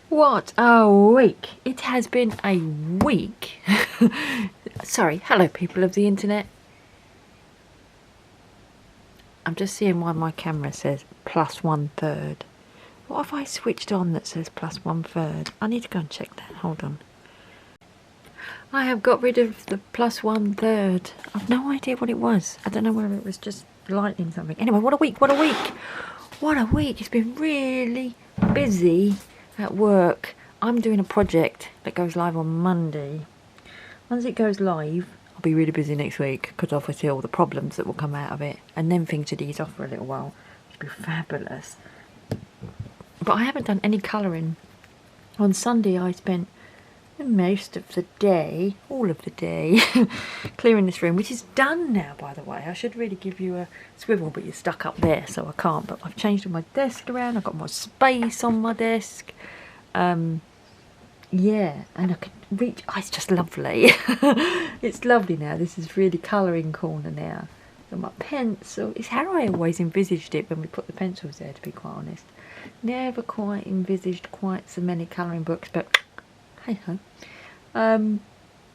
What a week! It has been a week. Sorry, hello people of the internet. I'm just seeing why my camera says plus 1/3. What have I switched on that says plus 1/3? I need to go and check that. Hold on. I have got rid of the plus 1/3. I've no idea what it was. I don't know whether it was just lightning something. Anyway, what a week! What a week! What a week! It's been really busy at work. I'm doing a project that goes live on Monday. Once it goes live, I'll be really busy next week because obviously all the problems that will come out of it, and then things should ease off for a little while. It'll be fabulous. But I haven't done any colouring. On Sunday I spent most of the day, all of the day, clearing this room, which is done now, by the way. I should really give you a swivel, but you're stuck up there, so I can't. But I've changed all my desk around. I've got more space on my desk. Yeah, and I can reach. Oh, it's just lovely. It's lovely now. This is really colouring corner now. Got my pencil. It's how I always envisaged it when we put the pencils there, to be quite honest. Never quite envisaged quite so many colouring books, but hey ho.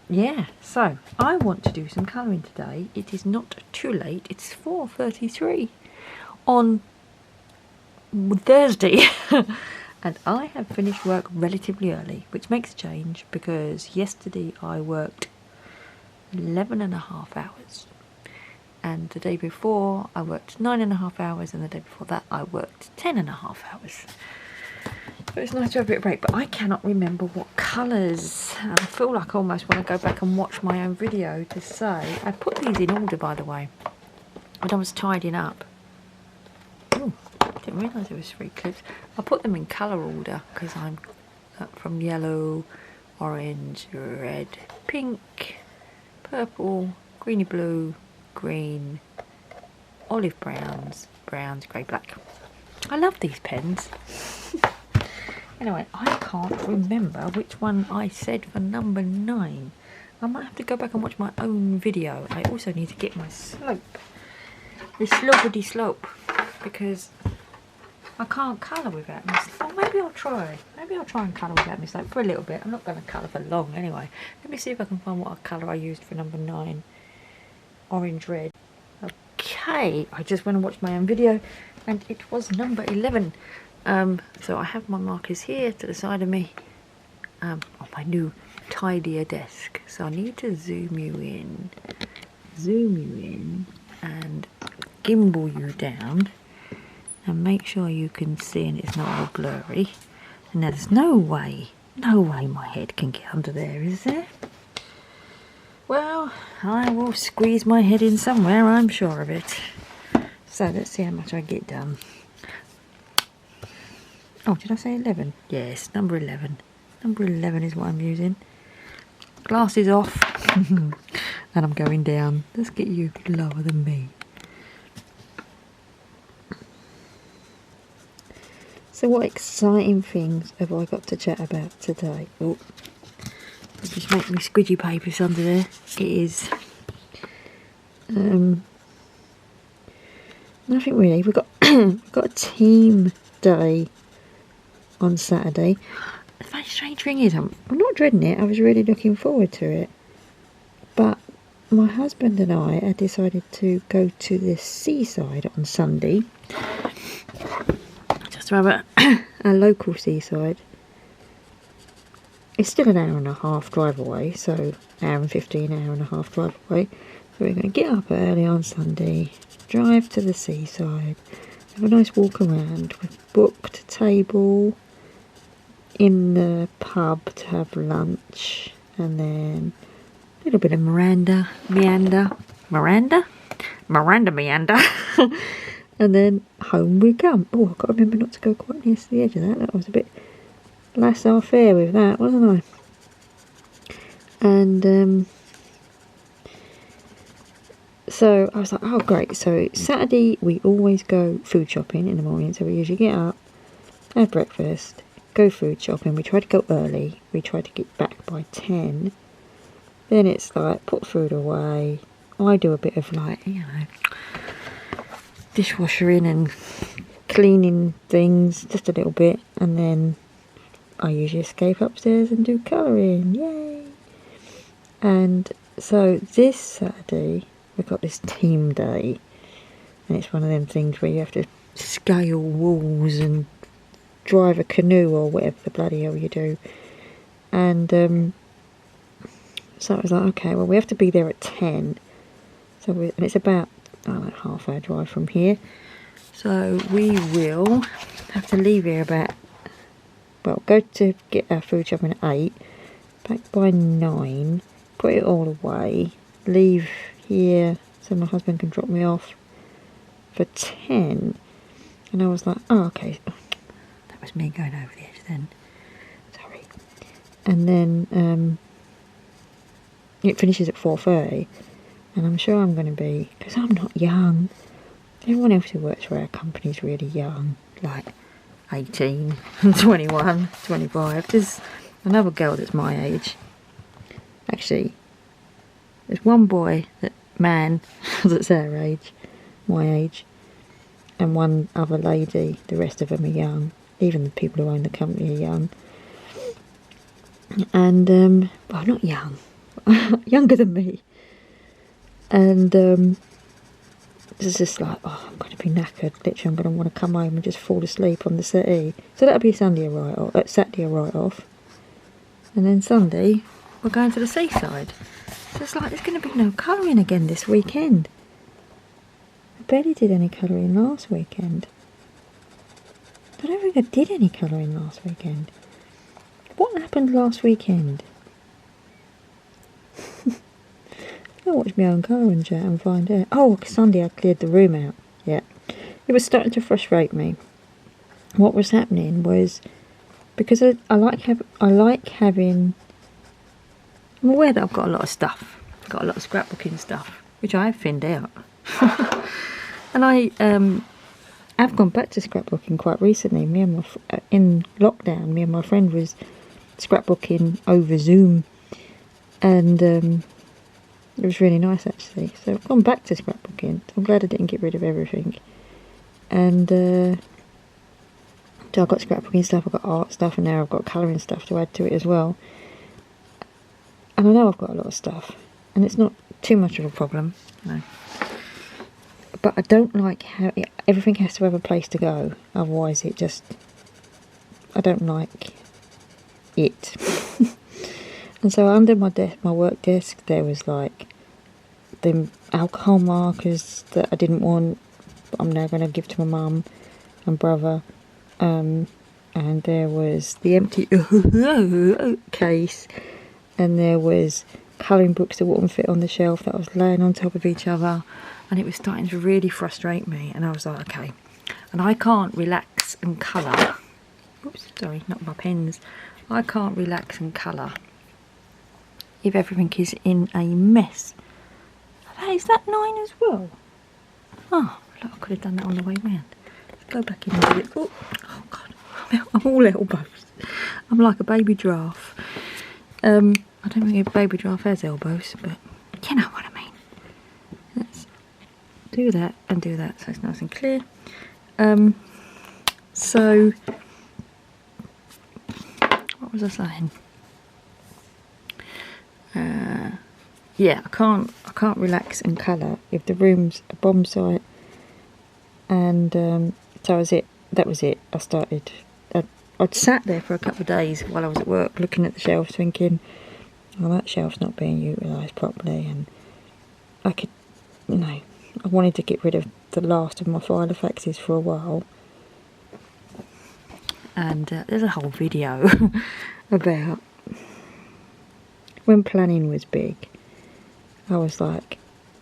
Yeah, so I want to do some colouring today. It is not too late. It's 4:33 on Thursday. And I have finished work relatively early, which makes a change because yesterday I worked 11.5 hours. And the day before I worked 9.5 hours, and the day before that I worked 10.5 hours. But it's nice to have a bit of break, but I cannot remember what colours. I feel like I almost want to go back and watch my own video to say. I put these in order, by the way, when I was tidying up. Ooh, didn't realise there was 3 clips. I put them in colour order because I'm from yellow, orange, red, pink, purple, greeny blue, green, olive browns, grey, black. I love these pens. Anyway, I can't remember which one I said for number 9. I might have to go back and watch my own video. I also need to get my slope. The slopity slope. Because I can't colour without my slope. Oh, maybe I'll try. Maybe I'll try and colour without my slope for a little bit. I'm not going to colour for long anyway. Let me see if I can find what colour I used for number 9. Orange, red. Okay, I just went and watched my own video and it was number 11. So I have my markers here to the side of me on my new tidier desk. So I need to zoom you in and gimbal you down and make sure you can see and it's not all blurry. And there's no way my head can get under there, is there? Well, I will squeeze my head in somewhere, I'm sure of it. So let's see how much I get done. Oh, did I say 11? Yes, number 11. Number 11 is what I'm using. Glasses off. And I'm going down. Let's get you lower than me. So what exciting things have I got to chat about today? Oh, I'll just make me squidgy papers under there. It is nothing really. We've got a team day on Saturday. The very strange thing is, I'm not dreading it. I was really looking forward to it. But my husband and I had decided to go to the seaside on Sunday. Just about a local seaside. It's still an hour and a half drive away, so hour and 15, hour and a half drive away. So we're going to get up early on Sunday, drive to the seaside, have a nice walk around. We've booked a table in the pub to have lunch, and then a little bit of meander, and then home we come. Oh, I've got to remember not to go quite near to the edge of that. That was a bit laissez-faire with that, wasn't I? And so I was like, oh great. So Saturday we always go food shopping in the morning. So we usually get up, have breakfast, go food shopping. We try to go early. We try to get back by 10. Then it's like put food away. I do a bit of like, you know, dishwashering and cleaning things, just a little bit, and then I usually escape upstairs and do colouring, yay! And so this Saturday we've got this team day, and it's one of them things where you have to scale walls and drive a canoe or whatever the bloody hell you do. And so I was like, okay, well we have to be there at 10. So and it's about, I don't know, half-hour drive from here. So we will have to leave here about, well, go to get our food shopping at 8, back by 9, put it all away, leave here so my husband can drop me off for 10. And I was like, oh, okay, that was me going over the edge then, sorry. And then it finishes at 4:30, and I'm sure I'm going to be, because I'm not young, everyone else who works for our company is really young, like 18, 21, 25. There's another girl that's my age. Actually, there's one boy, man, that's our age, my age, and one other lady. The rest of them are young. Even the people who own the company are young. And, well, not young, younger than me. And it's just like, oh, I'm going to be knackered. Literally, I'm going to want to come home and just fall asleep on the settee. So that'll be Saturday a write-off. And then Sunday, we're going to the seaside. So it's like, there's going to be no colouring again this weekend. I barely did any colouring last weekend. I don't think I did any colouring last weekend. What happened last weekend? I'll watch my own colouring chat and find out. Oh, Sunday I cleared the room out. Yeah. It was starting to frustrate me. What was happening was, because I like having, I'm aware that I've got a lot of stuff. I've got a lot of scrapbooking stuff, which I have thinned out. And I have gone back to scrapbooking quite recently. In lockdown, me and my friend was scrapbooking over Zoom, and it was really nice actually. So I've gone back to scrapbooking. So I'm glad I didn't get rid of everything. And so I've got scrapbooking stuff, I've got art stuff, and now I've got colouring stuff to add to it as well. And I know I've got a lot of stuff, and it's not too much of a problem, no. But I don't like how everything has to have a place to go. Otherwise it just, I don't like it. And so under my work desk, there was like the alcohol markers that I didn't want, but I'm now going to give to my mum and brother. And there was the empty case, and there was colouring books that wouldn't fit on the shelf that was laying on top of each other, and it was starting to really frustrate me. And I was like, okay, and I can't relax and colour. Oops, sorry, not my pens. I can't relax and colour if everything is in a mess. Is that 9 as well? Oh, look, I could have done that on the way round. Let's go back into it. Oh God, I'm all elbows. I'm like a baby giraffe. I don't think a baby giraffe has elbows, but you know what I mean. Let's do that and do that so it's nice and clear. So what was I saying? Yeah, I can't relax and colour if the room's a bomb site. And so that was it. I started. I'd sat there for a couple of days while I was at work, looking at the shelves, thinking, "Oh, that shelf's not being utilised properly." And I could, I wanted to get rid of the last of my Finalizing for a while. And there's a whole video about when planning was big. I was like,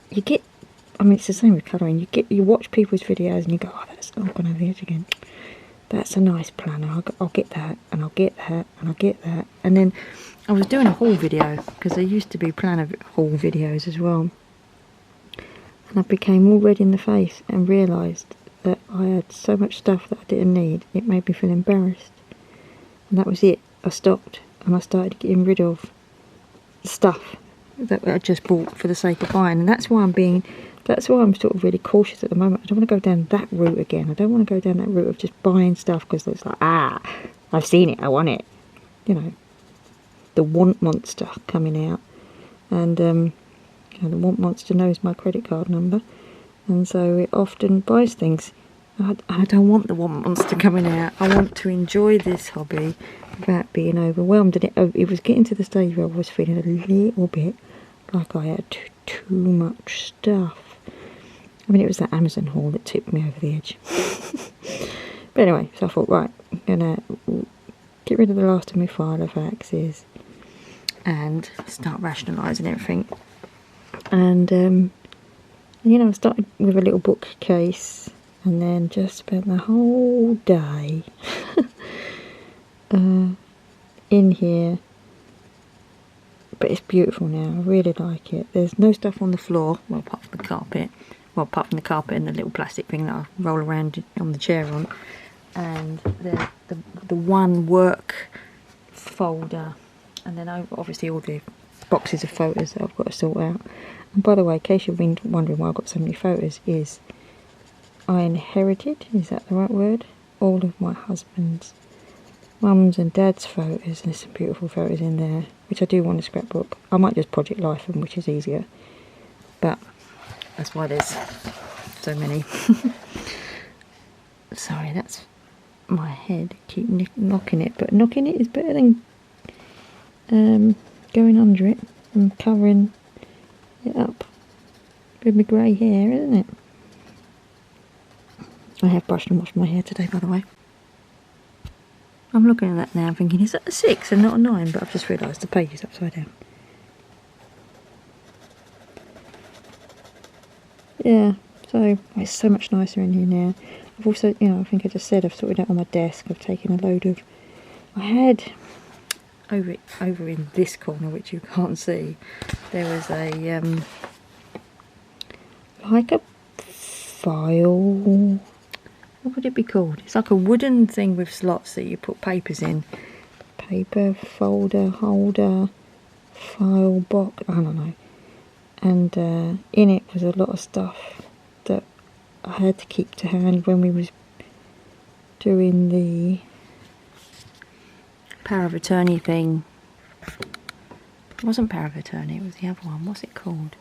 it's the same with colouring. You watch people's videos and you go, oh, I'm going over the edge again. That's a nice planner. I'll get that, and I'll get that, and I'll get that. And then I was doing a haul video, because there used to be planner haul videos as well. And I became all red in the face and realised that I had so much stuff that I didn't need. It made me feel embarrassed. And that was it. I stopped, and I started getting rid of stuff that I just bought for the sake of buying. And that's why I'm sort of really cautious at the moment. I don't want to go down that route again. I don't want to go down that route of just buying stuff because it's like, I've seen it, I want it. you know, the want monster coming out, and you know, the want monster knows my credit card number, and so it often buys things. I don't want the want monster coming out. I want to enjoy this hobby without being overwhelmed, and it was getting to the stage where I was feeling a little bit like I had too much stuff. I mean, it was that Amazon haul that tipped me over the edge. But anyway, so I thought, right, I'm gonna get rid of the last of my Filofaxes and start rationalising everything. And you know, I started with a little bookcase, and then just spent the whole day in here. But it's beautiful now. I really like it. There's no stuff on the floor, well, apart from the carpet. Well, apart from the carpet and the little plastic thing that I roll around on the chair on. And the one work folder, and then obviously all the boxes of photos that I've got to sort out. And by the way, in case you've been wondering why I've got so many photos, is I inherited, is that the right word, all of my husband's mum's and dad's photos, and there's some beautiful photos in there, which I do want to scrapbook. I might just Project Life them, which is easier, but that's why there's so many. Sorry, that's my head. Keep knocking it, but knocking it is better than going under it and covering it up with my grey hair, isn't it? I have brushed and washed my hair today, by the way. I'm looking at that now and thinking, is that a 6 and not a 9? But I've just realised the page is upside down. Yeah, so it's so much nicer in here now. I've also, you know, I think I just said I've sorted out on my desk. I've taken a load of... I had over in this corner, which you can't see, there was a like a file... What would it be called? It's like a wooden thing with slots that you put papers in. Paper, folder, holder, file, box, I don't know. And in it was a lot of stuff that I had to keep to hand when we was doing the power of attorney thing. It wasn't power of attorney, it was the other one. What's it called?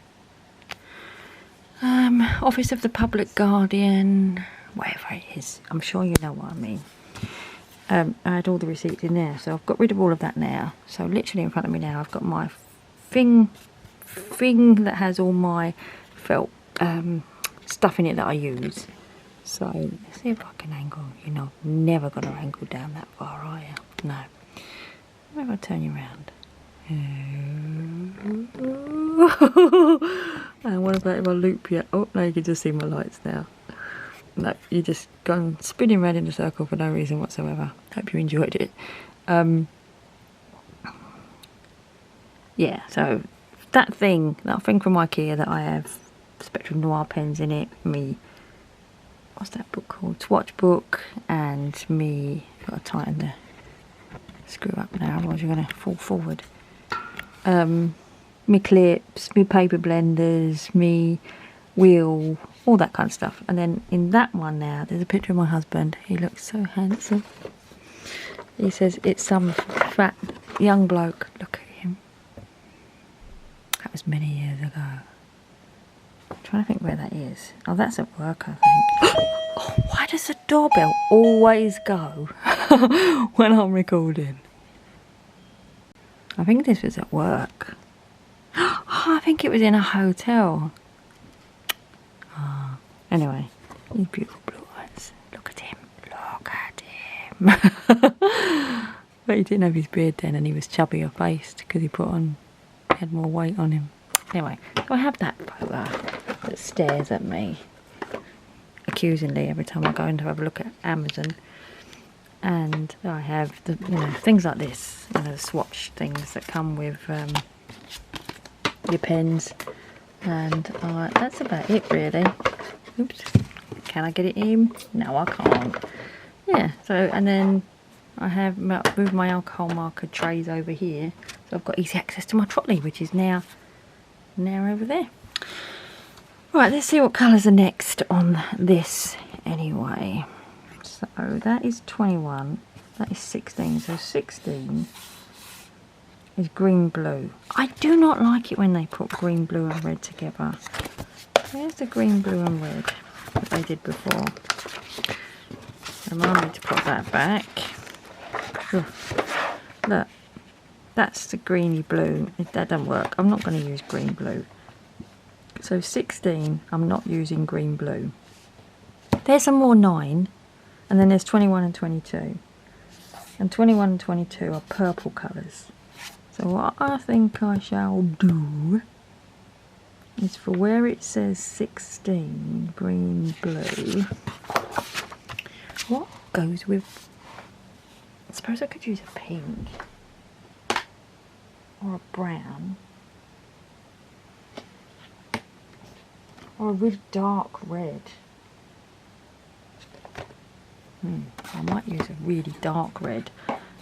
Office of the Public Guardian... whatever it is, I'm sure you know what I mean. I had all the receipts in there, so I've got rid of all of that now. So literally in front of me now, I've got my thing that has all my felt stuff in it that I use. So let's see if I can angle. You're not never going to angle down that far, are you? No. Maybe I'll turn you around. And what about if I loop you? Oh, no, you can just see my lights now. No, you just gone spinning around in a circle for no reason whatsoever. Hope you enjoyed it. Yeah, so that thing from IKEA that I have Spectrum Noir pens in it, me, what's that book called? Swatch book, and me, got to tighten the screw up now, otherwise you're going to fall forward. Me clips, me paper blenders, me wheel, all that kind of stuff. And then in that one now, there's a picture of my husband. He looks so handsome. He says it's some fat young bloke. Look at him. That was many years ago. I'm trying to think where that is. Oh, that's at work, I think. Oh, why does the doorbell always go when I'm recording? I think this was at work. Oh, I think it was in a hotel. Oh, anyway, these beautiful blue eyes. Look at him. Look at him. But he didn't have his beard then, and he was chubbier faced because he had more weight on him. Anyway, so I have that photo that stares at me accusingly every time I go in to have a look at Amazon. And I have the, things like this, the swatch things that come with your pens, and that's about it really. Oops, can I get it in? No, I can't. Yeah, so, and then I have moved my alcohol marker trays over here, so I've got easy access to my trolley, which is now over there. Right, let's see what colours are next on this anyway. So that is 21, that is 16, so 16 is green blue. I do not like it when they put green, blue and red together. Where's the green, blue and red that they did before? Remind me to put that back. Ugh. Look, that's the greeny blue. That doesn't work. I'm not going to use green blue. So 16, I'm not using green blue. There's some more 9, and then there's 21 and 22. And 21 and 22 are purple colours. So what I think I shall do is, for where it says 16 green blue, what goes with, I suppose I could use a pink or a brown or a really dark red. I might use a really dark red.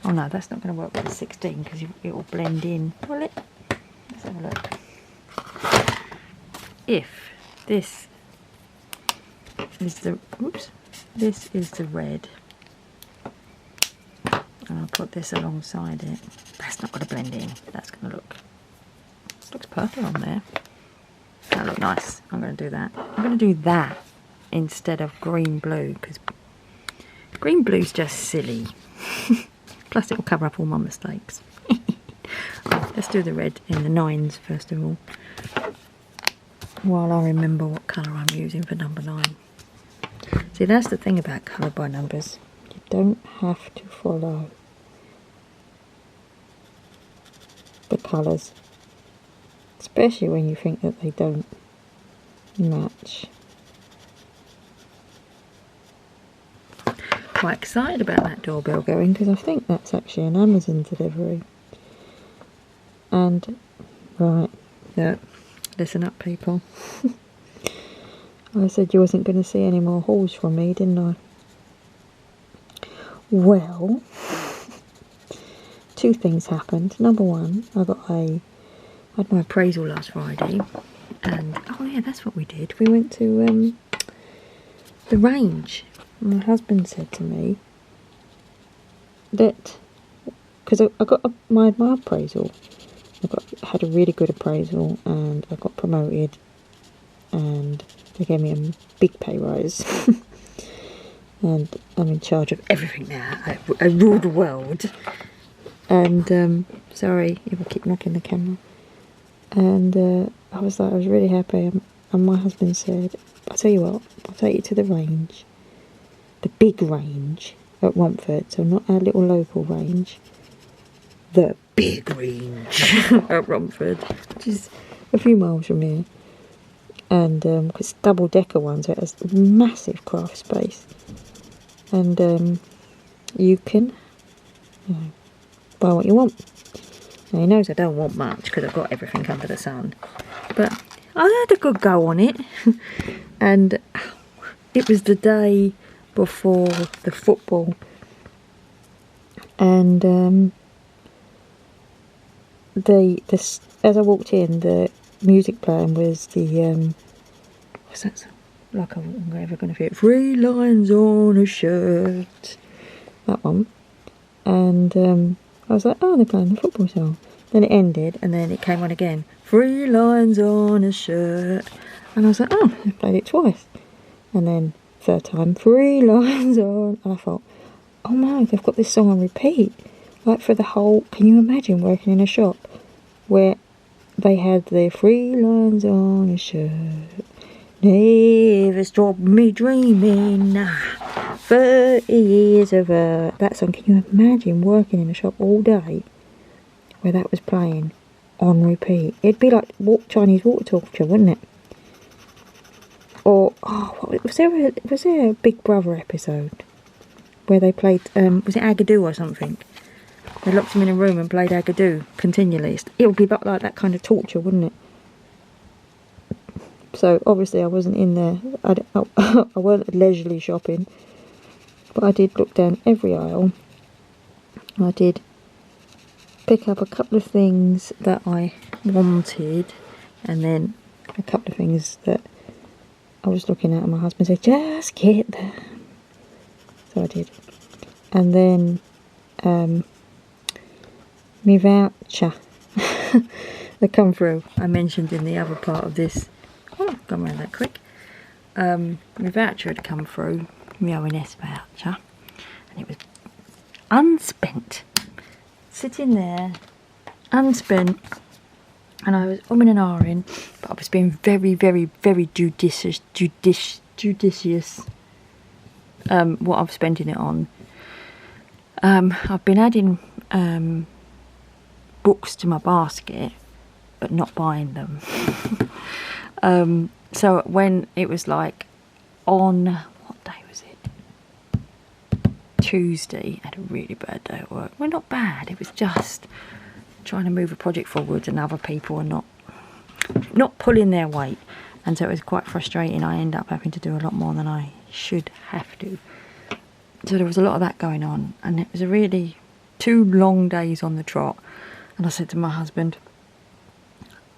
Oh no, that's not going to work with the 16 because it will blend in. Will it? Let's have a look. If this is the, oops, this is the red, and I'll put this alongside it, that's not going to blend in. That's going to look, this looks purple on there. That'll look nice. I'm going to do that. I'm going to do that instead of green blue because green blue's just silly. Plus it will cover up all my mistakes. Right, let's do the red in the 9s first of all, while I remember what colour I'm using for number 9. See, that's the thing about colour by numbers. You don't have to follow the colours, especially when you think that they don't match. Quite excited about that doorbell going because I think that's actually an Amazon delivery. And right, yeah, listen up people. I said you wasn't going to see any more hauls from me, didn't I? Well, 2 things happened. Number 1, I had my appraisal last Friday, and oh yeah, that's what we did. We went to the range. My husband said to me that, because I got my appraisal, had a really good appraisal, and I got promoted, and they gave me a big pay rise, and I'm in charge of everything now. I rule the world. And sorry if I keep knocking the camera. And I was really happy. And my husband said, "I'll tell you what, I'll take you to the range. The big range at Romford, so not our little local range. The big range at Romford, which is a few miles from here. And it's double-decker one, so it has massive craft space. And you can, buy what you want. Now, he knows I don't want much because I've got everything under the sun. But I had a good go on it. And it was the day before the football, and as I walked in, the music playing was the what's that song? Like I'm ever going to feel it. 3 lines on a shirt, that one. And I was like, oh, they're playing the football song. Then it ended, and then it came on again. 3 lines on a shirt, and I was like, oh, they played it twice. And then 3rd time, 3 lines on, and I thought, oh no, they've got this song on repeat, like for the whole. Can you imagine working in a shop where they had the 3 lines on a shirt, never stopped me dreaming, 30 years of that song. Can you imagine working in a shop all day where that was playing on repeat? It'd be like Chinese water torture, wouldn't it? Or, was there a Big Brother episode where they played, was it Agadoo or something? They locked him in a room and played Agadoo continually. It would be about like that kind of torture, wouldn't it? So, obviously I wasn't in there. I weren't leisurely shopping. But I did look down every aisle. I did pick up a couple of things that I wanted, and then a couple of things that I was looking at, and my husband said, just get them. So I did. And then my voucher that come through. I mentioned in the other part of this. Oh, gone around that quick. My voucher had come through, my ONS voucher, and it was unspent, sitting there, unspent, and I was umming and ahhing, but I was being very, very, very judicious what I've spending it on. I've been adding books to my basket, but not buying them. So when it was like on, what day was it? Tuesday, I had a really bad day at work. Well, not bad, it was just trying to move a project forward and other people are not pulling their weight. And so it was quite frustrating. I end up having to do a lot more than I should have to. So there was a lot of that going on, and it was a really 2 long days on the trot. And I said to my husband,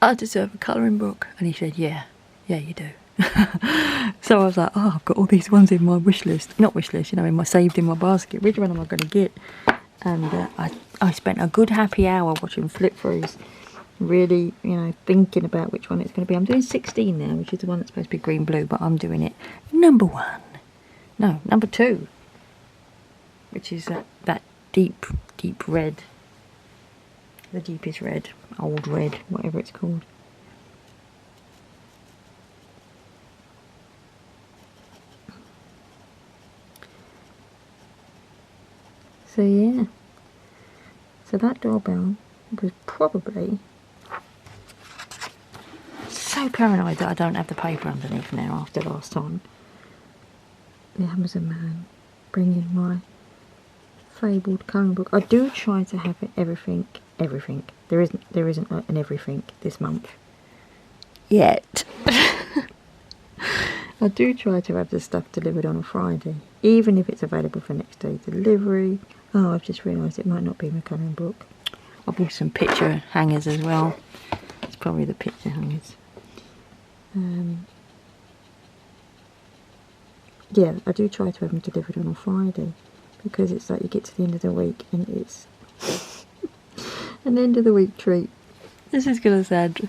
I deserve a colouring book. And he said, yeah, you do. So I was like, oh, I've got all these ones in my wish list. Not wish list, you know, saved in my basket. Which one am I going to get? And I spent a good happy hour watching flip throughs. Really, you know, thinking about which one it's going to be. I'm doing 16 now, which is the one that's supposed to be green blue, but I'm doing it number 2, which is that deep red, the deepest red, old red, whatever it's called. So yeah, so that doorbell was probably, so paranoid that I don't have the paper underneath now after last time. The Amazon man bringing my fabled colouring book. I do try to have it everything. There isn't an everything this month yet. I do try to have the stuff delivered on a Friday, even if it's available for next day delivery. Oh, I've just realised it might not be my colouring book. I bought some picture hangers as well. It's probably the picture hangers. Yeah, I do try to have them delivered on a Friday, because it's like you get to the end of the week and it's an end of the week treat. This is gonna sound,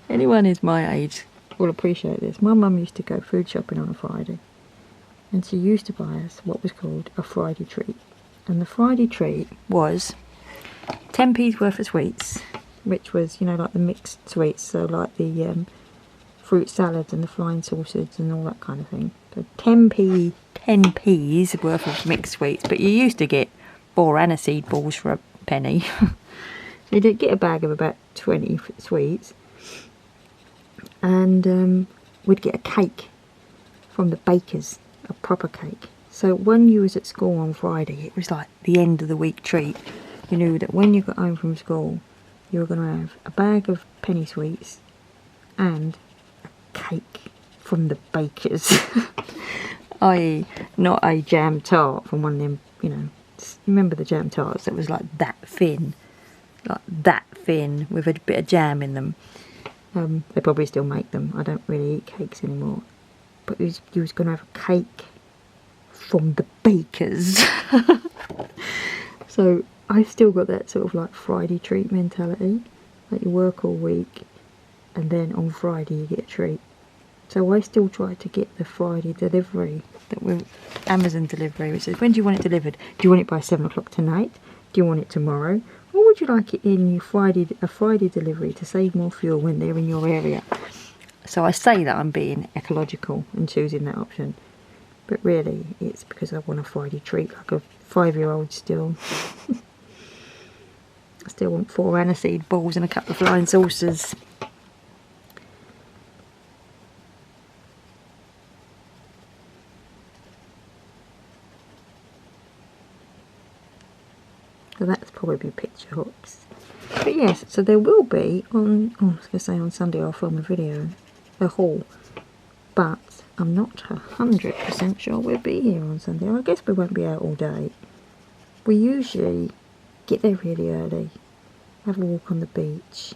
anyone who's my age will appreciate this. My mum used to go food shopping on a Friday, and she used to buy us what was called a Friday treat. And the Friday treat was 10p's worth of sweets, which was, you know, like the mixed sweets, so like the fruit salads and the flying sausage and all that kind of thing. So 10p's worth of mixed sweets, but you used to get 4 aniseed balls for a penny. You did get a bag of about 20 sweets, and we'd get a cake from the bakers, a proper cake. So when you was at school on Friday, it was like the end of the week treat. You knew that when you got home from school, you were going to have a bag of penny sweets and a cake from the bakers. I.e. not a jam tart from one of them, you know, remember the jam tarts that was like that thin with a bit of jam in them. They probably still make them. I don't really eat cakes anymore. But you was going to have a cake from the bakers. So I still got that sort of like Friday treat mentality. Like you work all week and then on Friday you get a treat. So I still try to get the Friday delivery, that we're Amazon delivery, which says, when do you want it delivered? Do you want it by 7 o'clock tonight? Do you want it tomorrow? Or would you like it in your a Friday delivery to save more fuel when they're in your area? So I say that I'm being ecological and choosing that option. But really, it's because I want a Friday treat, like a 5-year-old still. I still want 4 aniseed balls and a couple of flying saucers. So that's probably picture hooks. But yes, so there will be on, I was going to say on Sunday I'll film a video, a haul. But I'm not 100% sure we'll be here on Sunday. I guess we won't be out all day. We usually get there really early, have a walk on the beach,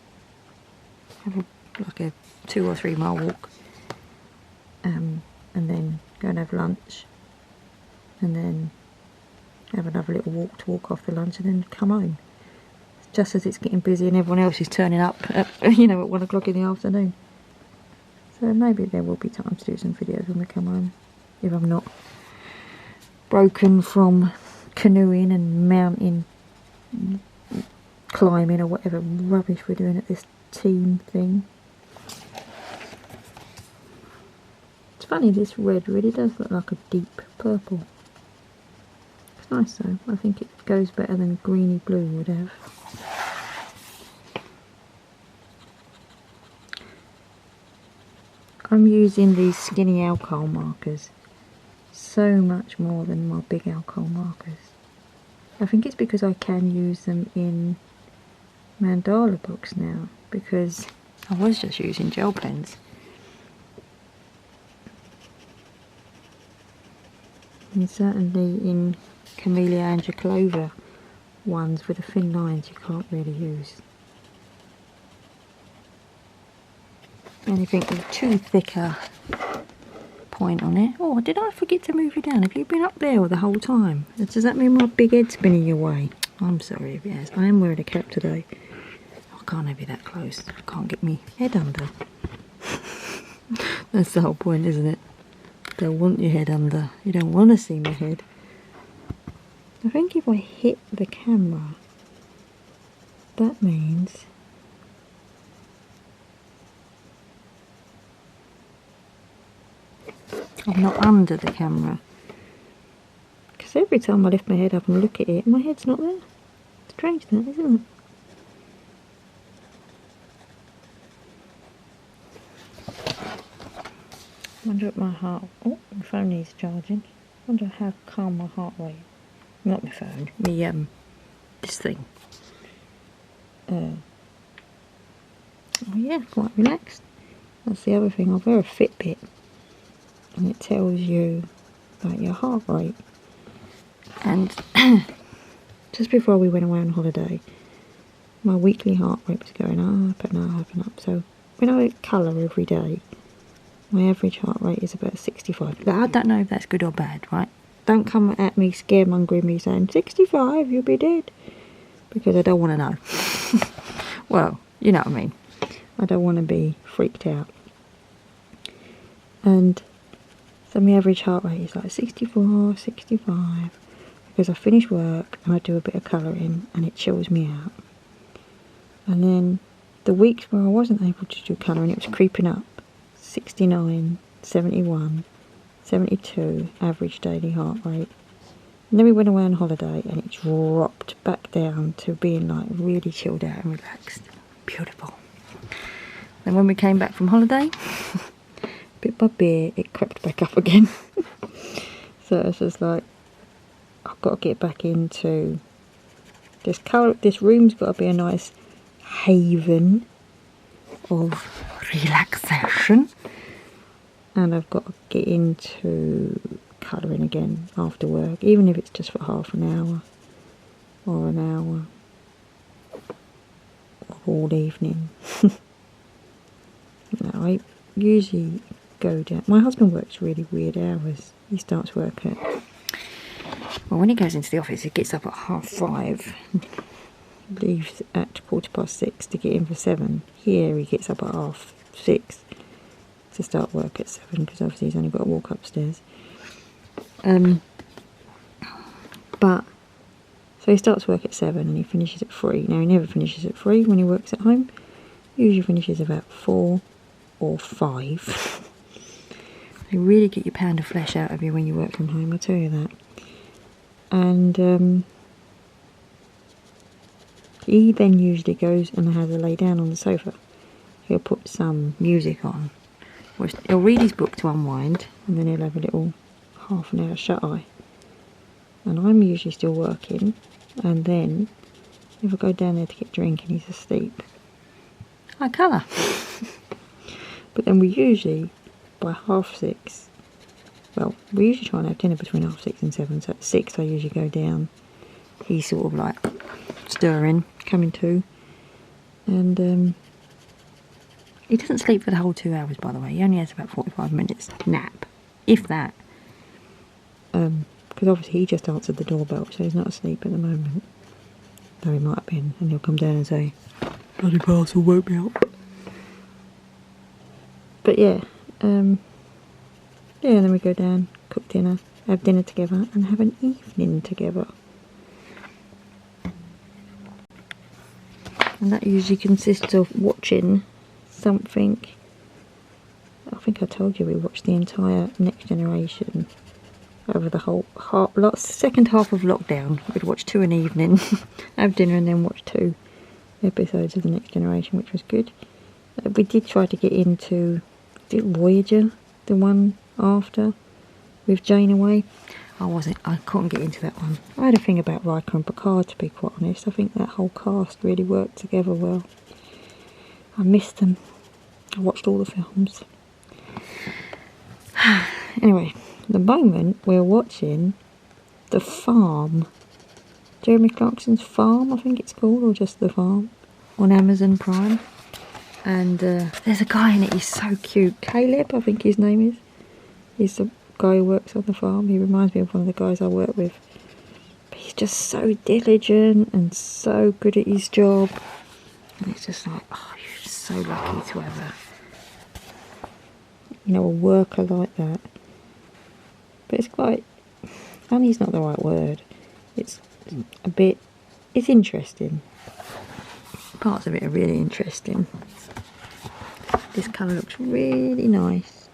have like a 2 or 3 mile walk, and then go and have lunch, and then have another little walk to walk off the lunch, and then come home. just as it's getting busy and everyone else is turning up at, you know, at 1 o'clock in the afternoon. So maybe there will be time to do some videos when we come home, if I'm not broken from canoeing and mountain climbing or whatever rubbish we're doing at this team thing. It's funny, this red really does look like a deep purple. It's nice though. I think it goes better than greeny blue would have. I'm using these skinny alcohol markers so much more than my big alcohol markers. I think it's because I can use them in mandala books now, because I was just using gel pens. And certainly in Camellia Anglicova ones with the thin lines you can't really use. Anything with too thicker point on it. Oh, did I forget to move you down? Have you been up there the whole time? Does that mean my big head's spinning your way? I'm sorry if it has. I am wearing a cap today. I can't have you that close. I can't get me head under. That's the whole point, isn't it? Don't want your head under. You don't want to see my head. I think if I hit the camera, that means I'm not under the camera. Because every time I lift my head up and look at it, my head's not there. Strange that, isn't it? I wonder if my heart... Oh, my phone needs charging. I wonder how calm my heart rate... Not my phone, this thing. Oh yeah, quite relaxed. That's the other thing, I wear a Fitbit. And it tells you about your heart rate. And just before we went away on holiday, my weekly heart rate was going up and up and up. So when I colour every day, my average heart rate is about 65. But I don't know if that's good or bad, right? Don't come at me scaremongering me saying 65, you'll be dead. Because I don't want to know. Well, you know what I mean. I don't want to be freaked out. And so my average heart rate is like 64, 65. Because I finish work and I do a bit of colouring and it chills me out. And then the weeks where I wasn't able to do colouring, it was creeping up. 69, 71, 72 average daily heart rate. And then we went away on holiday and it dropped back down to being like really chilled out and relaxed. Beautiful. Then when we came back from holiday, bit by bit it crept back up again. So it's just like, I've got to get back into this colour. This room's got to be a nice haven of relaxation, and I've got to get into colouring again after work, even if it's just for half an hour or an hour or all evening. No, I usually go down. My husband works really weird hours. He starts work at, well, when he goes into the office he gets up at 5:30, leaves at 6:15 to get in for 7. Here he gets up at 6:30 to start work at 7, because obviously he's only got to walk upstairs. But so he starts work at 7 and he finishes at 3. Now he never finishes at 3 when he works at home. He usually finishes about 4 or 5. They really get your pound of flesh out of you when you work from home, I tell you that. And he then usually goes and has a lay down on the sofa. He'll put some music on. He'll read his book to unwind, and then he'll have a little half an hour shut eye. And I'm usually still working, and then if I go down there to get a drink and he's asleep, I colour. But then we usually, by 6:30, well, we usually try and have dinner between 6:30 and 7, so at 6 I usually go down. He's sort of like stirring, coming to, and he doesn't sleep for the whole 2 hours, by the way. He only has about 45 minutes nap, if that. Because obviously he just answered the doorbell, so he's not asleep at the moment. Though he might have been, and he'll come down and say, bloody parcel woke me up. But yeah, and then we go down, cook dinner, have dinner together, and have an evening together. And that usually consists of watching something. I think I told you we watched the entire Next Generation over the whole second half of lockdown. We'd watch 2 an evening, have dinner, and then watch 2 episodes of the Next Generation, which was good. We did try to get into, is it Voyager, the one after, with Janeway. I couldn't get into that one. I had a thing about Riker and Picard, to be quite honest. I think that whole cast really worked together well. I missed them. I watched all the films. Anyway, at the moment we're watching The Farm. Jeremy Clarkson's Farm, I think it's called, or just The Farm, on Amazon Prime. And there's a guy in it, he's so cute. Caleb, I think his name is. He's the guy who works on the farm. He reminds me of one of the guys I work with. But he's just so diligent and so good at his job. And it's just like, oh, you're just so lucky to have a worker like that. But it's quite, funny's not the right word. It's it's interesting. Parts of it are really interesting. This colour looks really nice.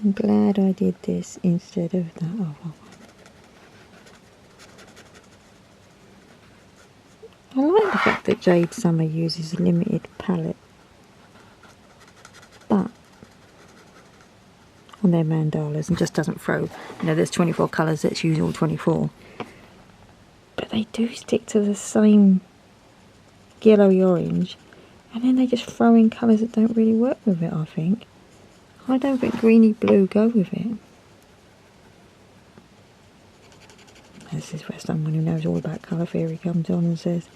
I'm glad I did this instead of that other one. I like the fact that Jade Summer uses a limited palette, but on their mandalas, and just doesn't throw, there's 24 colours, let's use all 24. But they do stick to the same yellowy orange, and then they just throw in colours that don't really work with it, I think. I don't think greeny blue go with it. This is where someone who knows all about colour theory comes on and says,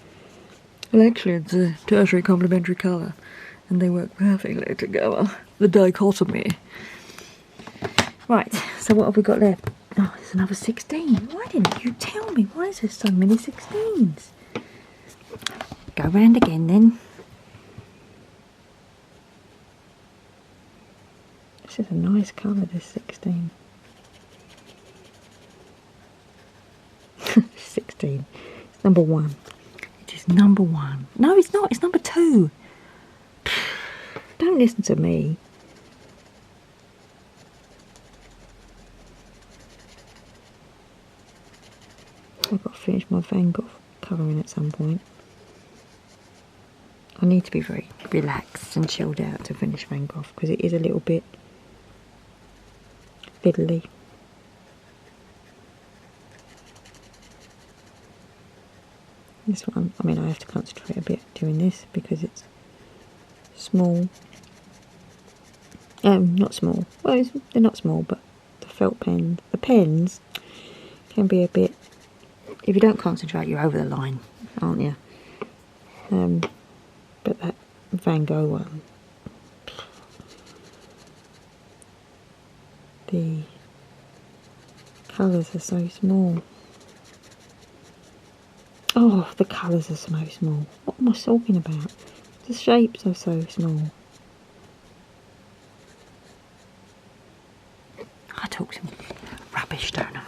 well, actually it's a tertiary complementary colour and they work perfectly together. The dichotomy. Right, so what have we got left? Oh, there's another 16. Why didn't you tell me? Why is there so many 16s? Go round again then. This is a nice colour, this 16. 16. It's number 1. It is number 1. No, it's not. It's number 2. Don't listen to me. I've got to finish my Van Gogh colouring at some point. I need to be very relaxed and chilled out to finish Van Gogh because it is a little bit fiddly. This one, I mean, I have to concentrate a bit doing this because it's small. Not small. Well, they're not small, but the felt pen, the pens can be a bit. If you don't concentrate, you're over the line, aren't you? But that Van Gogh one, the colours are so small. Oh, the colours are so small. What am I talking about? The shapes are so small. I talk some rubbish, don't I?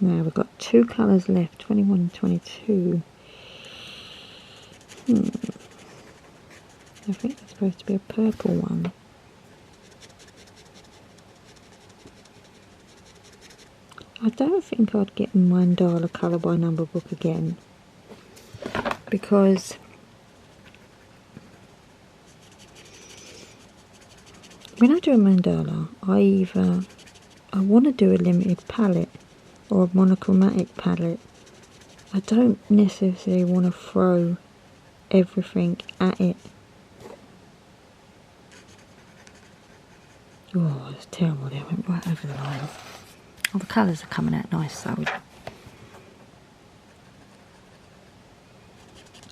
Now we've got 2 colours left, 21 and 22. I think there's supposed to be a purple one. I don't think I'd get a mandala colour by number book again, because when I do a mandala, I want to do a limited palette or a monochromatic palette. I don't necessarily want to throw everything at it. Oh, that's terrible, they went right over the line. Well, the colours are coming out nice though.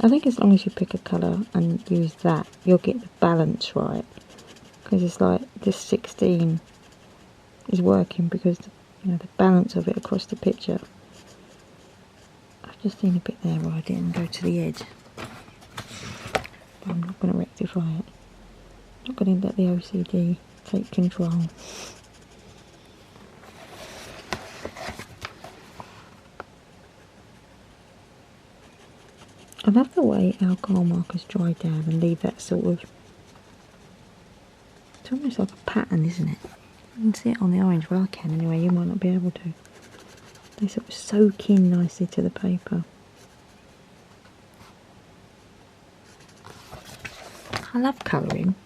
I think as long as you pick a colour and use that, you'll get the balance right. Because it's like this 16 is working because you know, the balance of it across the picture. I've just seen a bit there where I didn't go to the edge. But I'm not going to rectify it. I'm not going to let the OCD take control. I love the way alcohol markers dry down and leave that sort of, it's almost like a pattern, isn't it? You can see it on the orange. Well, I can anyway, you might not be able to. They sort of soak in nicely to the paper. I love colouring.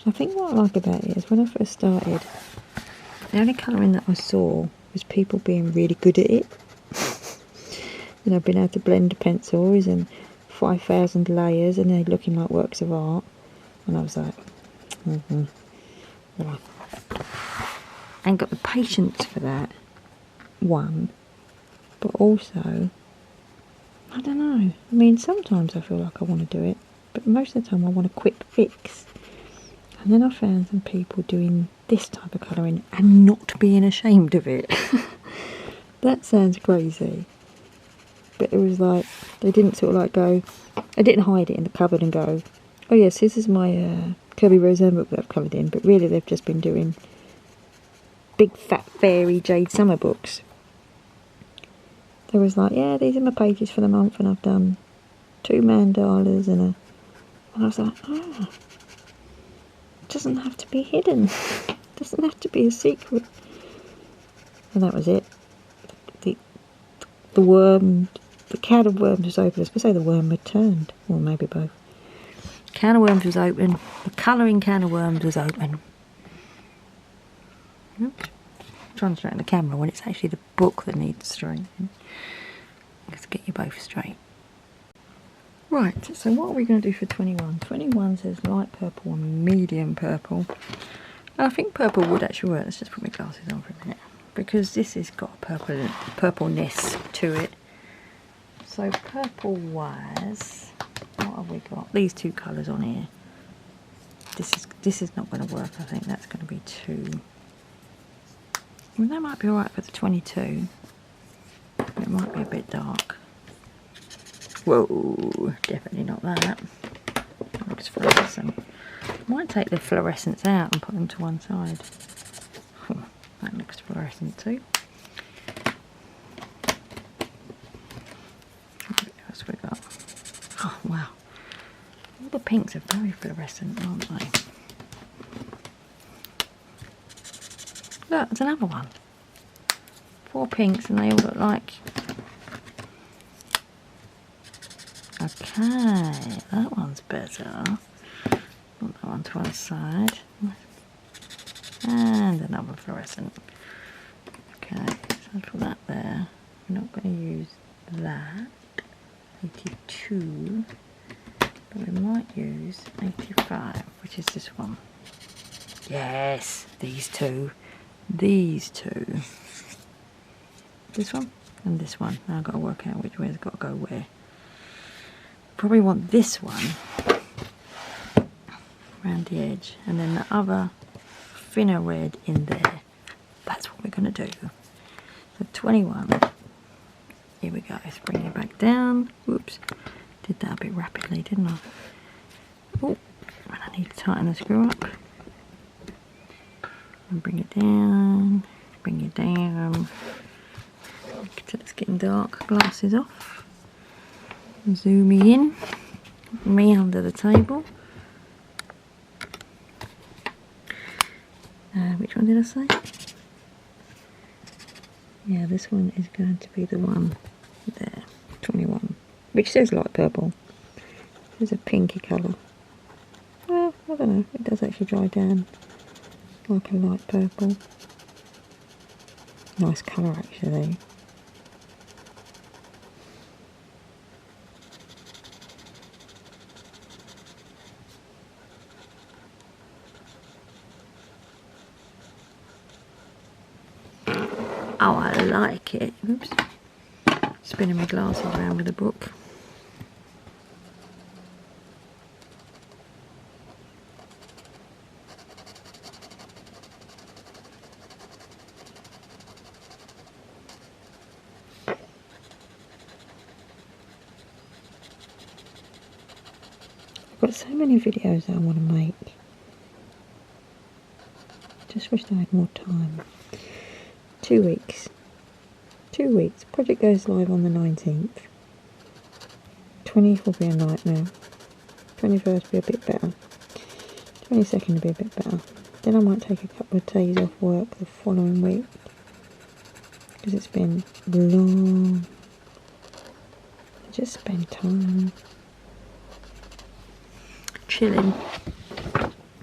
I think what I like about it is when I first started, the only colouring that I saw was people being really good at it. You know, being able to blend pencils and 5,000 layers and they're looking like works of art. And I was like, well, I ain't got the patience for that, one. But also, I don't know. I mean, sometimes I feel like I want to do it, but most of the time I want a quick fix. And then I found some people doing this type of colouring and not being ashamed of it. That sounds crazy. But it was like, they didn't sort of like go, I didn't hide it in the cupboard and go, oh yes, this is my Kirby Roseanne book that I've coloured in. But really they've just been doing big fat fairy Jade Summer books. There was like, yeah, these are my pages for the month and I've done 2 mandalas and I was like, oh. Doesn't have to be hidden. Doesn't have to be a secret. And that was it. The worm, the can of worms was open. I was going to say the worm had turned, or maybe both. Can of worms was open. The colouring can of worms was open. Oops. I'm trying to straighten the camera when it's actually the book that needs straightening. Let's get you both straight. Right, so what are we going to do for 21? 21 says light purple and medium purple. And I think purple would actually work. Let's just put my glasses on for a minute. Because this has got purpleness to it. So purple wise, what have we got? These 2 colours on here. This is not going to work, I think. That's going to be 2. Well, that might be alright for the 22. It might be a bit dark. Whoa, definitely not that. That looks fluorescent. Might take the fluorescents out and put them to one side. That looks fluorescent too. What else we got? Oh wow. All the pinks are very fluorescent, aren't they? Look, there's another one. 4 pinks and they all look like... Okay, that one's better. Put that one to one side. And another fluorescent. Okay, so I'll put that there. We're not going to use that. 82. But we might use 85, which is this one. Yes, these 2. These 2. This one and this one. Now I've got to work out which way it's got to go where. Probably want this one around the edge and then the other thinner red in there. That's what we're going to do. So 21. Here we go. Let's bring it back down. Whoops. Did that a bit rapidly, didn't I? Oh, and I need to tighten the screw up. And bring it down. Bring it down. Till it's getting dark. Glasses off. Zoom me in, me under the table. Which one did I say? Yeah, this one is going to be the one there, 21, which says light purple. There's a pinky colour. Well, I don't know, it does actually dry down like a light purple. Nice colour actually. Oh, I like it. Oops. Spinning my glasses around with a book. I've got so many videos that I want to make. Just wish I had more time. 2 weeks. 2 weeks. Project goes live on the 19th. 20th will be a nightmare. 21st will be a bit better. 22nd will be a bit better. Then I might take a couple of days off work the following week. Because it's been long. Just spend time. Chilling.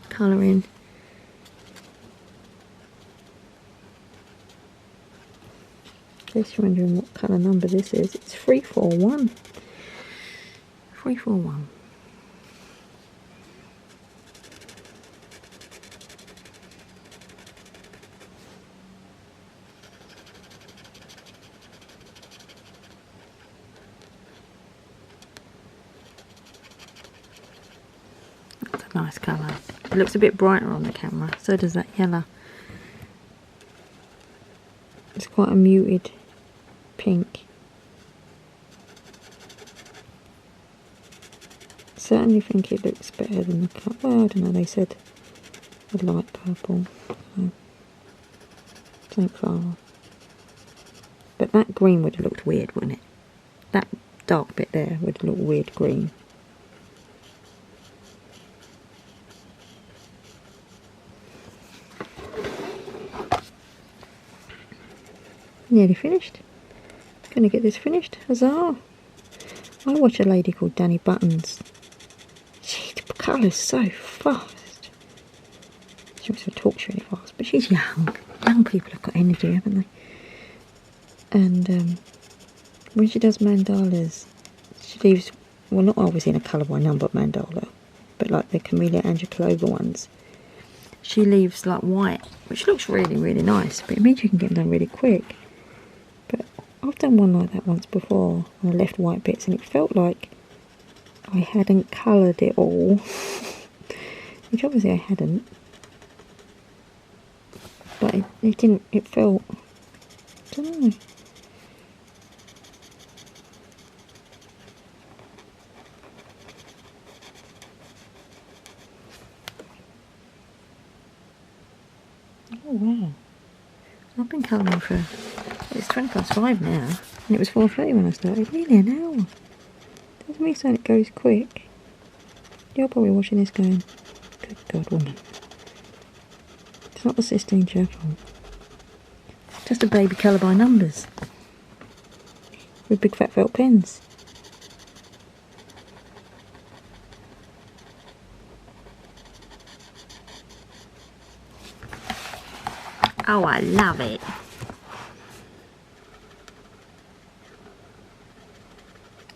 Colouring. In case you're wondering what colour number this is, it's 341. 341. That's a nice colour. It looks a bit brighter on the camera, so does that yellow. It's quite a muted pink. Certainly think it looks better than the colour. Well, I don't know, they said a light purple. So don't far off. But that green would have looked weird, wouldn't it? That dark bit there would have looked weird green. Nearly finished. Gonna get this finished. Huzzah! I watch a lady called Danny Buttons. She colours so fast. She also talks really fast, but she's young. Young people have got energy, haven't they? And when she does mandalas, she leaves, well, not always in a colour by number mandala, but like the Camellia Angelica ones. She leaves like white, which looks really, really nice, but it means you can get them done really quick. But I've done one like that once before, and I left white bits, and it felt like I hadn't coloured it all, which obviously I hadn't. But it didn't, it felt, I don't know. Oh wow. I've been colouring for, it's 5 now, and it was 4:30 when I started. Nearly an hour. Doesn't mean saying it goes quick. You're probably watching this going, good God, woman. It's not the Sistine Chapel. It's just a baby colour by numbers. With big fat felt pens. Oh, I love it.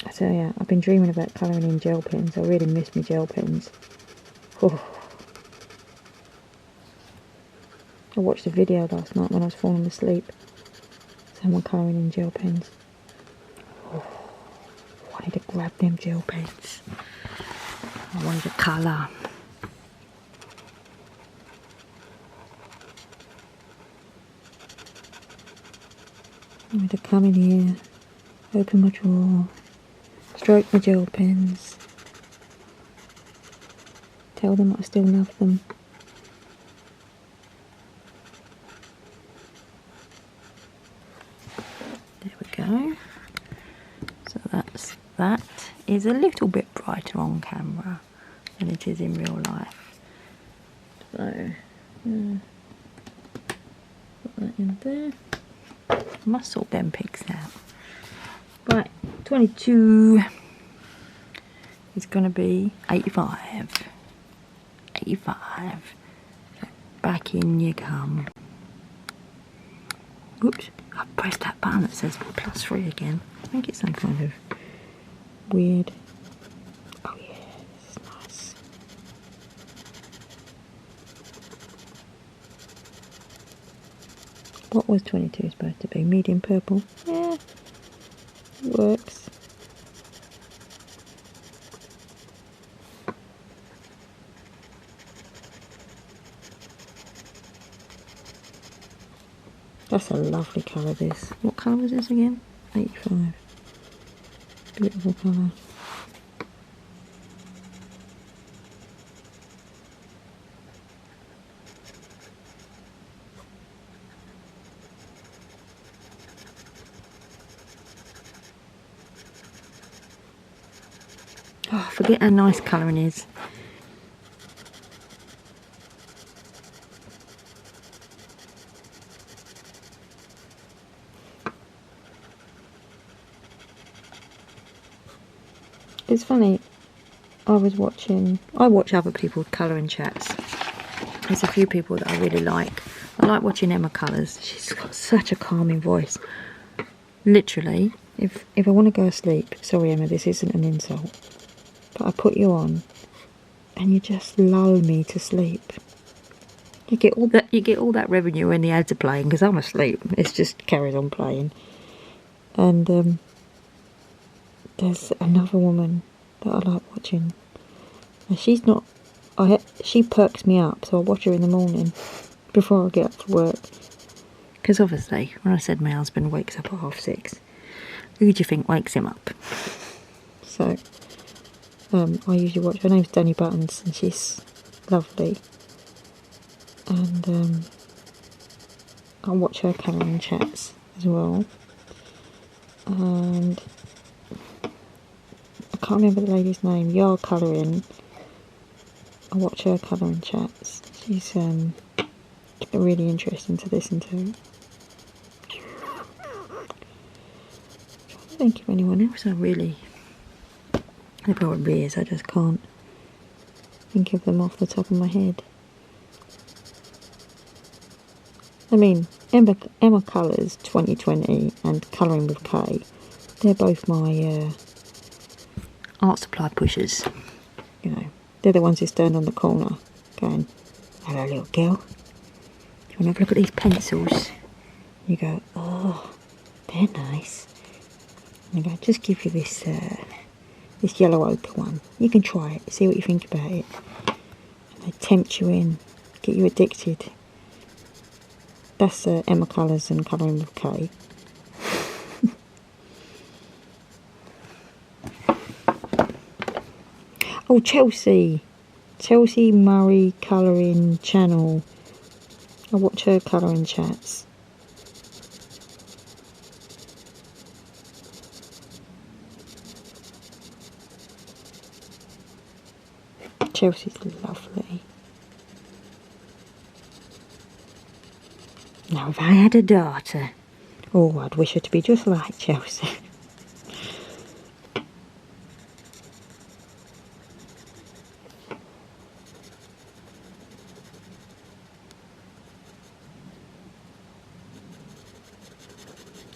I tell you, I've been dreaming about colouring in gel pens. I really miss my gel pens. Oh. I watched a video last night when I was falling asleep. Someone colouring in gel pens. Oh, I wanted to grab them gel pens. I wanted to colour. I wanted to come in here, open my drawer, stroke my gel pens, tell them I still love them. There we go. So that is a little bit brighter on camera than it is in real life. So put that in there. I must sort them pigs out. Right, 22 is going to be 85. 85. Back in you come. Oops, I pressed that button that says +3 again. I think it's some kind of weird. Oh yeah, this is nice. What was 22 supposed to be? Medium purple? Yeah. It works. That's a lovely colour, this. What colour was this again? 85. Beautiful colour. Oh, forget how nice colouring is. It's funny, I watch other people's colouring chats. There's a few people that I really like. I like watching Emma Colours. She's got such a calming voice. Literally, if I want to go to sleep, sorry Emma, this isn't an insult, but I put you on and you just lull me to sleep. You get all that revenue when the ads are playing, because I'm asleep. It just carries on playing. And there's another woman that I like watching. And she's not... she perks me up, so I watch her in the morning before I get up for work. Because obviously, when I said my husband wakes up at 6:30, who do you think wakes him up? So, I usually watch... Her name's Danny Buttons, and she's lovely. And I watch her colouring chats as well. And I can't remember the lady's name. Yard Colouring. I watch her colouring chats. She's really interesting to listen to. I think of anyone else there probably is, I just can't think of them off the top of my head. I mean, Emma Colours 2020 and Colouring with K, they're both my art supply pushers. You know, they're the ones who stand on the corner going, "Hello little girl, do you want to have a look at these pencils?" You go, "Oh, they're nice." And I go, "Just give you this yellow ochre one. You can try it, see what you think about it." And they tempt you in, get you addicted. That's Emma Colours and Colouring with K. Oh, Chelsea Murray Colouring Channel. I watch her colouring chats. Chelsea's lovely. Now, if I had a daughter, oh, I'd wish her to be just like Chelsea.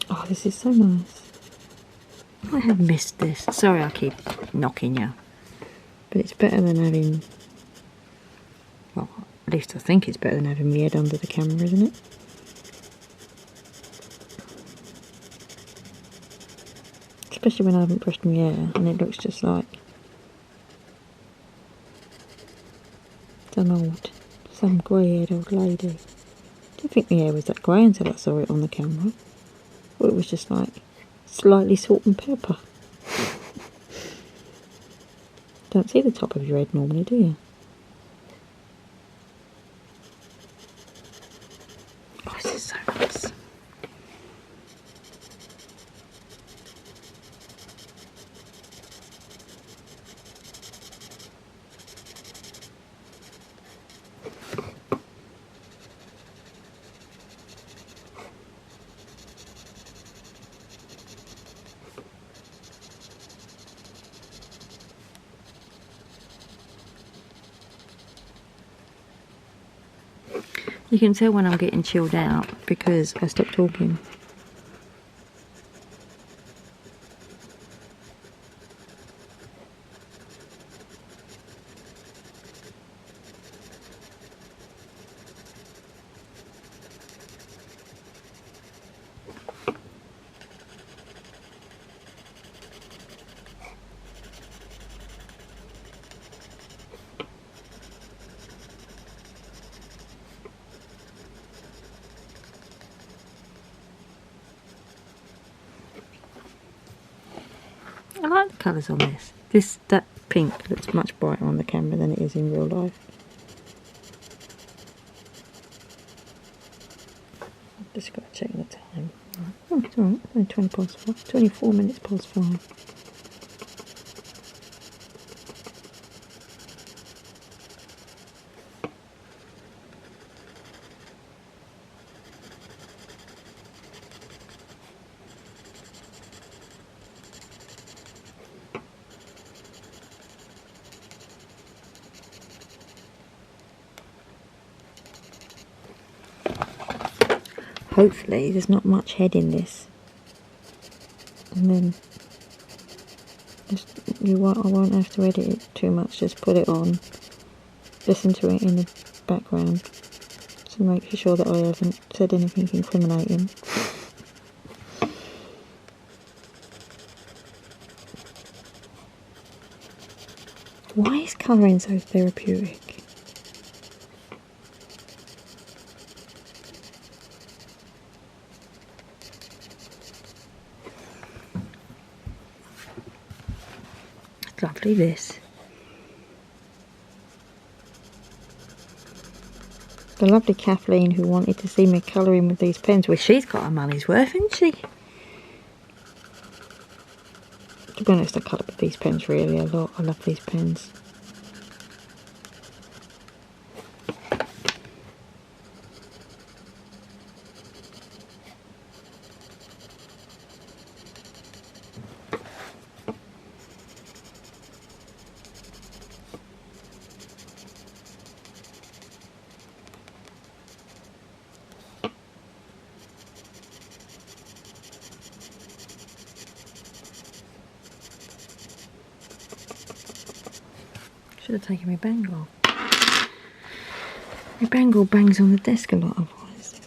Oh, this is so nice. I have missed this. Sorry I keep knocking you. But it's better than having... Well, at least I think it's better than having my head under the camera, isn't it? Especially when I haven't brushed my hair and it looks just like some grey-haired old lady. I didn't think my hair was that grey until I saw it on the camera. Well, it was just like slightly salt and pepper. Don't see the top of your head normally, do you? Oh, this is so nice. You can tell when I'm getting chilled out because I stopped talking. I like the colours on this. That pink looks much brighter on the camera than it is in real life. I've just got to check the time. Oh, it's alright, only 20 past 5. 24 minutes past 5. Hopefully there's not much head in this, and then I won't have to edit it too much. Just put it on, listen to it in the background to make sure that I haven't said anything incriminating. Why is colouring so therapeutic? Lovely, this. The lovely Kathleen, who wanted to see me colouring with these pens. Well, she's got her money's worth, hasn't she? To be honest, I colour with these pens really a lot. I love these pens. Should have taken my bangle. My bangle bangs on the desk a lot otherwise.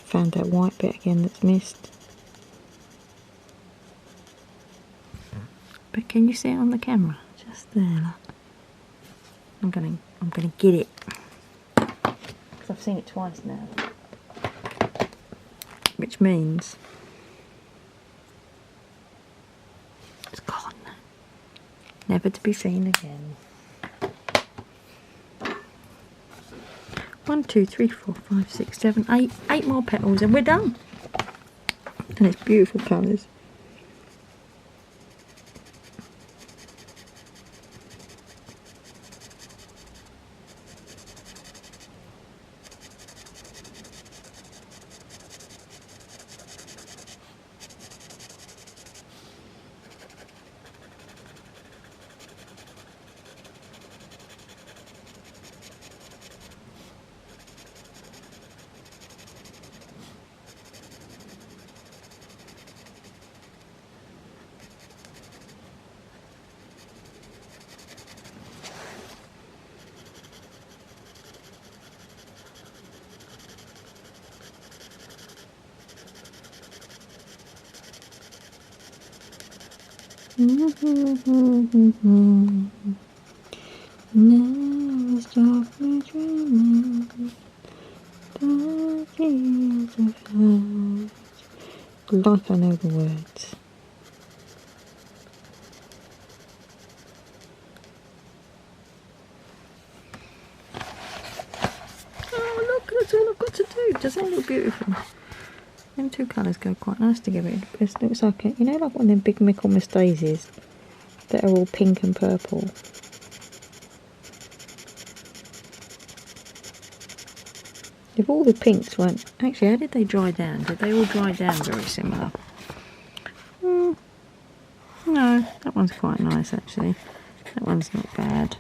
Found that white bit again that's missed. But can you see it on the camera? Just there, look. I'm gonna get it. Because I've seen it twice now. Which means it's gone. Never to be seen again. 1, 2, 3, 4, 5, 6, 7, 8. 8 more petals and we're done. And it's beautiful colours. Never stop me dreaming. Like I know the words. Oh look, that's all I've got to do. Doesn't it look beautiful? Them two colours go quite nice together. It looks like it, you know, like one of them big Michaelmas daisies that are all pink and purple. If all the pinks weren't... Actually, how did they dry down? Did they all dry down very similar? No, that one's quite nice actually. That one's not bad.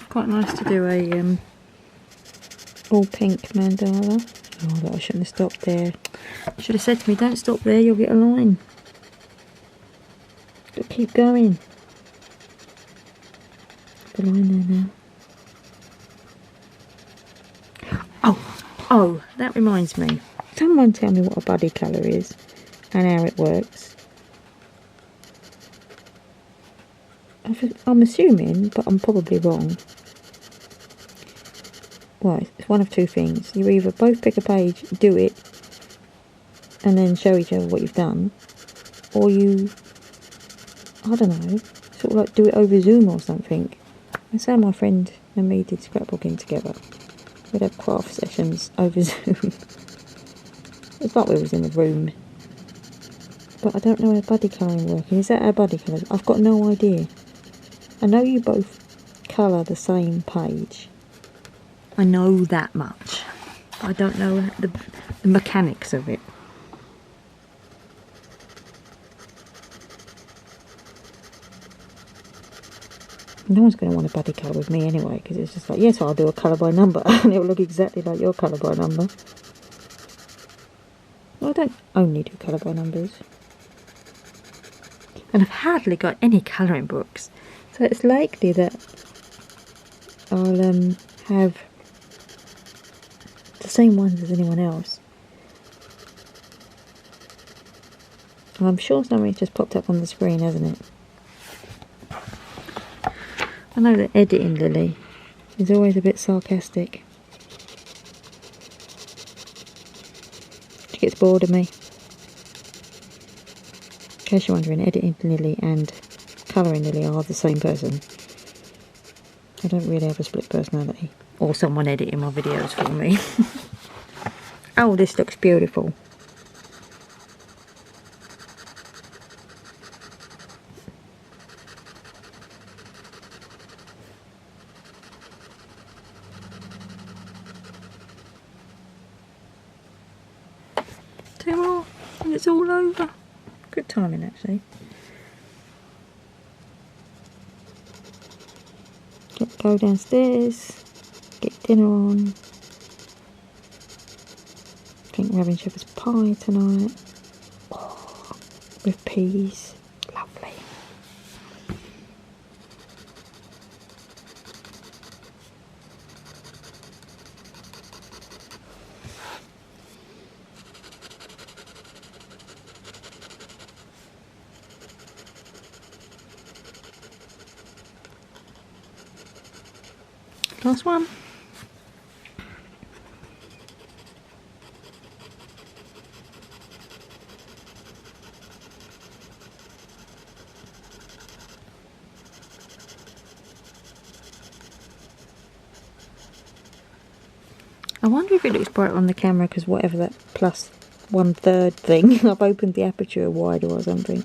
Quite nice to do a all pink mandala. Oh, I shouldn't have stopped there. You should have said to me, don't stop there, you'll get a line. But keep going. The line there now. Oh, that reminds me. Someone tell me what a buddy colour is and how it works. I'm assuming, but I'm probably wrong. Well, it's one of two things. You either both pick a page, do it, and then show each other what you've done, or you, I don't know, sort of like do it over Zoom or something. That's how my friend and me did scrapbooking together. We'd have craft sessions over Zoom. It's like we was in a room. But I don't know how buddy colouring working. Is that how buddy colours? I've got no idea. I know you both colour the same page. I know that much. I don't know the mechanics of it. No one's going to want a buddy colour with me anyway, because it's just like, yes, I'll do a colour by number, and it'll look exactly like your colour by number. Well, I don't only do colour by numbers. And I've hardly got any colouring books, so it's likely that I'll have the same ones as anyone else. And I'm sure something's just popped up on the screen, hasn't it? I know that editing Lily is always a bit sarcastic. She gets bored of me. In case you're wondering, editing Lily and colouring Lily are the same person. I don't really have a split personality. Or someone editing my videos for me. Oh, this looks beautiful. Two more and it's all over. Good timing actually. Go downstairs, get dinner on. I think we're having shepherd's pie tonight. Oh, with peas. Lovely. Last one. I wonder if it looks brighter on the camera because whatever that plus 1/3 thing, I've opened the aperture wider or something.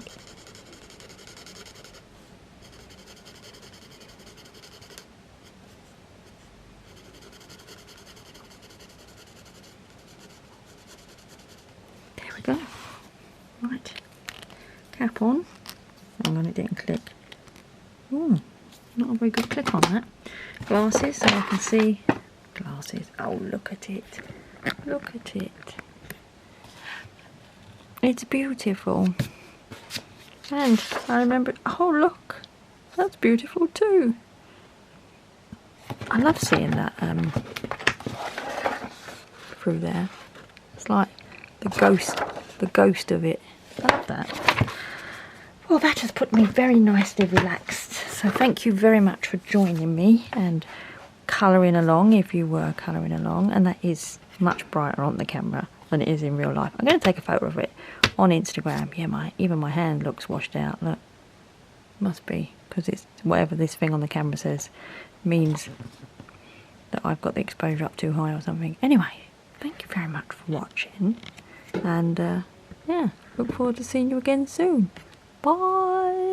Go. Right, cap on. Hang on, it didn't click. Oh, not a very good click on that. Glasses, so I can see. Glasses. Oh, look at it. Look at it. It's beautiful. And I remember. Oh, look. That's beautiful too. I love seeing that through there. It's like the ghost of it. I love that. Well, that has put me very nicely relaxed. So thank you very much for joining me and colouring along if you were colouring along. And that is much brighter on the camera than it is in real life. I'm going to take a photo of it on Instagram. Yeah, even my hand looks washed out. Look, must be because it's whatever this thing on the camera says means that I've got the exposure up too high or something. Anyway, thank you very much for watching. And yeah, look forward to seeing you again soon. Bye.